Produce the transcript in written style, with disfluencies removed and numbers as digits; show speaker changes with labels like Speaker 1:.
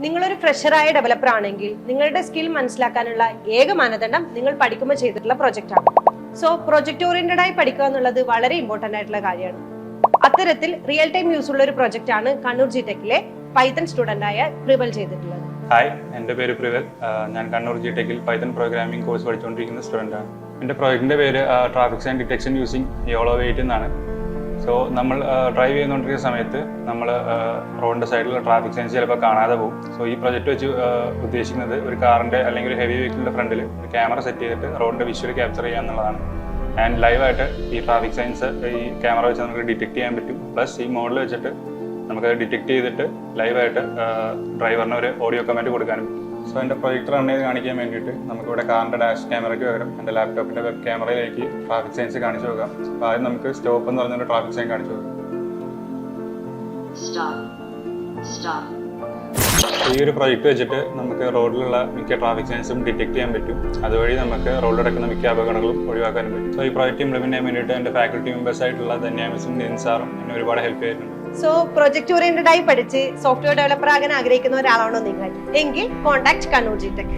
Speaker 1: നിങ്ങളൊരു ഫ്രഷറായ ഡെവലപ്പർ ആണെങ്കിൽ നിങ്ങളുടെ സ്കിൽ മനസ്സിലാക്കാനുള്ള ഏക മാനദണ്ഡം നിങ്ങൾ പഠിക്കുമ്പോൾ ചെയ്തിട്ടുള്ള പ്രൊജക്റ്റ് ആണ്. സോ പ്രൊജക്ട് ഓറിയന്റഡ് ആയി പഠിക്കുക എന്നുള്ളത് വളരെ ഇമ്പോർട്ടന്റ് ആയിട്ടുള്ള കാര്യമാണ്. അത്തരത്തിൽ റിയൽ ടൈം യൂസ് ഉള്ള ഒരു പ്രൊജക്റ്റ് ആണ് കണ്ണൂർ ജിടെക്കിലെ പൈത്തൺ സ്റ്റുഡന്റ് ആയ പ്രിവൽ ചെയ്തിട്ടുള്ളത്.
Speaker 2: ഹായ്, എൻ്റെ പേര് പ്രിവൽ. ഞാൻ കണ്ണൂർ ജിടെക്കിൽ പൈത്തൺ പ്രോഗ്രാമിംഗ് കോഴ്സ് പഠിച്ചുകൊണ്ടിരിക്കുന്ന സ്റ്റുഡൻ്റ് ആണ്. എൻ്റെ പ്രോജക്റ്റിൻ്റെ പേര് traffic sign detection using YOLO weight എന്നാണ്. സോ നമ്മൾ ഡ്രൈവ് ചെയ്തുകൊണ്ടിരിക്കുന്ന സമയത്ത് നമ്മൾ റോഡിൻ്റെ സൈഡിലുള്ള ട്രാഫിക് സൈൻസ് ചിലപ്പോൾ കാണാതെ പോകും. സോ ഈ പ്രൊജക്റ്റ് വെച്ച് ഉദ്ദേശിക്കുന്നത് ഒരു കാറിൻ്റെ അല്ലെങ്കിൽ ഒരു ഹെവി വെഹിക്കിളിൻ്റെ ഫ്രണ്ടിൽ ഒരു ക്യാമറ സെറ്റ് ചെയ്തിട്ട് റോഡിൻ്റെ വിഷ്വൽ ക്യാപ്ചർ ചെയ്യുക എന്നുള്ളതാണ്. ആൻഡ് ലൈവായിട്ട് ഈ ട്രാഫിക് സൈൻസ് ഈ ക്യാമറ വെച്ച് നമുക്ക് ഡിറ്റക്ട് ചെയ്യാൻ പറ്റും. പ്ലസ് ഈ മോഡൽ വെച്ചിട്ട് നമുക്കത് ഡിറ്റക്ട് ചെയ്തിട്ട് ലൈവായിട്ട് ഡ്രൈവറിന് ഒരു ഓഡിയോ കമൻറ്റ് കൊടുക്കാനും. സോ എൻ്റെ പ്രൊജക്ട് റൺ ചെയ്ത് കാണിക്കാൻ വേണ്ടിയിട്ട് നമുക്കിവിടെ കാറിൻ്റെ ഡാഷ് ക്യാമറയ്ക്ക് പകരം എൻ്റെ ലാപ്ടോപ്പിൻ്റെ വെബ് ക്യാമറയിലേക്ക് ട്രാഫിക് സൈൻസ് കാണിച്ചു നോക്കാം. അപ്പോൾ ആദ്യം നമുക്ക് സ്റ്റോപ്പ് എന്ന് പറഞ്ഞൊരു ട്രാഫിക് സൈൻ കാണിച്ചു നോക്കാം. ഈ ഒരു പ്രൊജക്ട് വെച്ചിട്ട് നമുക്ക് റോഡിലുള്ള മിക്ക ട്രാഫിക് സൈൻസും ഡിറ്റക്ട് ചെയ്യാൻ പറ്റും. അതുവഴി നമുക്ക് റോഡിൽ നടക്കുന്ന മിക്ക അപകടങ്ങളും ഒഴിവാക്കാനും പറ്റും. സോ ഈ പ്രൊജക്ട് ഇംപ്ലിമെന്റ് ചെയ്യാൻ വേണ്ടിയിട്ട് എൻ്റെ ഫാക്കൽറ്റി മെമ്പേഴ്സ് ആയിട്ടുള്ള ധന്യ മിസ്സും നിൻസാറും എന്നെ ഒരുപാട് ഹെൽപ്പ് ചെയ്തിട്ടുണ്ട്.
Speaker 1: സോ പ്രൊജക്ട് ഓറിയന്റഡ് ആയി പഠിച്ച് സോഫ്റ്റ്വെയർ ഡെവലപ്പർ ആകാൻ ആഗ്രഹിക്കുന്ന ഒരാളാണോ നിങ്ങൾ? എങ്കിൽ കോൺടാക്ട് കണ്ണൂർ ജിടെക്.